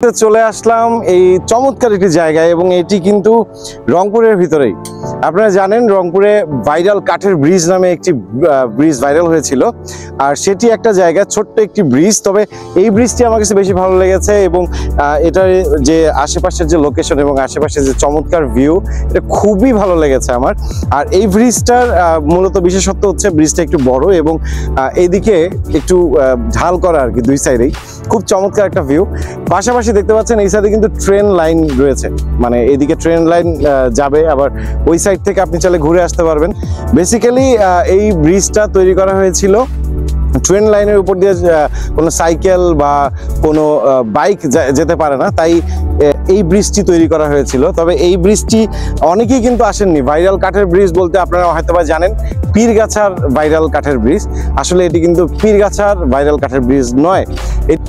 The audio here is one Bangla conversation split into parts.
চলে আসলাম এই চমৎকার একটি জায়গায় এবং এটি কিন্তু রংপুরের ভিতরেই। আপনারা জানেন রংপুরে ভাইরাল কাঠের ব্রিজ নামে একটি ব্রিজ ভাইরাল হয়েছিল, আর সেটি একটা জায়গা, ছোট্ট একটি ব্রিজ। তবে এই ব্রিজটি আমার কাছে বেশি ভালো লেগেছে এবং এটার যে আশেপাশের যে লোকেশন এবং আশেপাশের যে চমৎকার ভিউ, এটা খুবই ভালো লেগেছে আমার। আর এই ব্রিজটার মূলত বিশেষত্ব হচ্ছে ব্রিজটা একটু বড় এবং এইদিকে একটু ঢাল করা আর কি, দুই সাইডেই খুব চমৎকার একটা ভিউ। পাশাপাশি দেখতে পাচ্ছেন এই সাইডে কিন্তু ট্রেন লাইন রয়েছে, মানে এইদিকে ট্রেন লাইন যাবে, আবার ওই সাইড থেকে আপনি চাইলে ঘুরে আসতে পারবেন। বেসিক্যালি এই ব্রিজটা তৈরি করা হয়েছিল ট্রেন লাইনের উপর দিয়ে কোনো সাইকেল বা কোনো বাইক যেতে পারে না, তাই এই ব্রিজটি তৈরি করা হয়েছিল। তবে এই ব্রিজটি অনেকেই কিন্তু আসেননি। ভাইরাল কাঠের ব্রিজ বলতে আপনারা হয়তো বা জানেন পীরগাছার ভাইরাল কাঠের ব্রিজ, আসলে এটি কিন্তু পীরগাছার ভাইরাল কাঠের ব্রিজ নয়।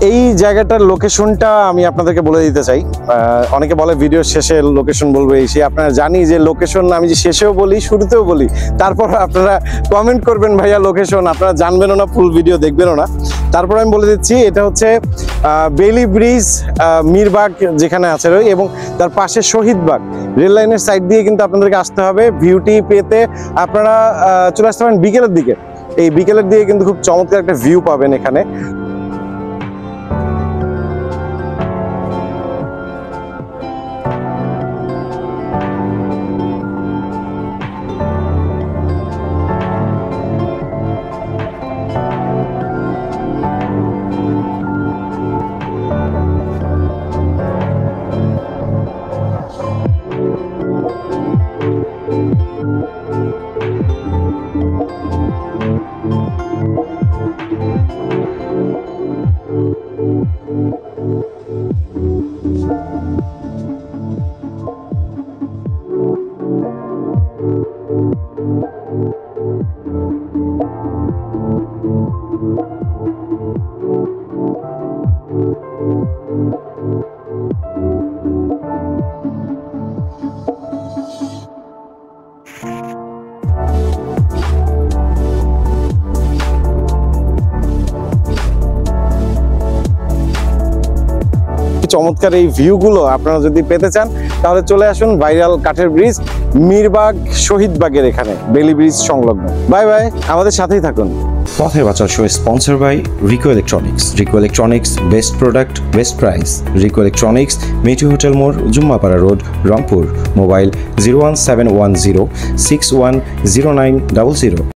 এই জায়গাটার লোকেশনটা আমি আপনাদেরকে বলে দিতে চাই। অনেকে বলে ভিডিওর শেষে লোকেশন বলবো, এই সে আপনারা জানি যে লোকেশন আমি যে শেষেও বলি শুরুতেও বলি, তারপর আপনারা কমেন্ট করবেন ভাইয়া লোকেশন, আপনারা জানবেনও না, ফুল ভিডিও দেখবেনও না। তারপর আমি বলে দিচ্ছি এটা হচ্ছে বেইলি ব্রিজ মিরবাগ যেখানে আছে এবং তার পাশে শহীদবাগ রেল লাইনের সাইড দিয়ে কিন্তু আপনাদেরকে আসতে হবে। ভিউটি পেতে আপনারা চলে আসতে পারেন বিকেলের দিকে। এই বিকেলের দিকে কিন্তু খুব চমৎকার একটা ভিউ পাবেন এখানে। চমৎকার এই ভিউগুলো আপনারা যদি পেতে চান তাহলে চলে আসুন ভাইরাল কাঠের ব্রিজ মিরবাগ শহীদবাগের এখানে, বেইলি ব্রিজ সংলগ্ন। বাই বাই, আমাদের সাথেই থাকুন। পথের বাঁচার show sponsor by Rico electronics. Rico electronics, best product, best price. Rico electronics, মিটি হোটেল মোড়, জুম্মাপাড়া রোড, রংপুর। মোবাইল 01710 610900।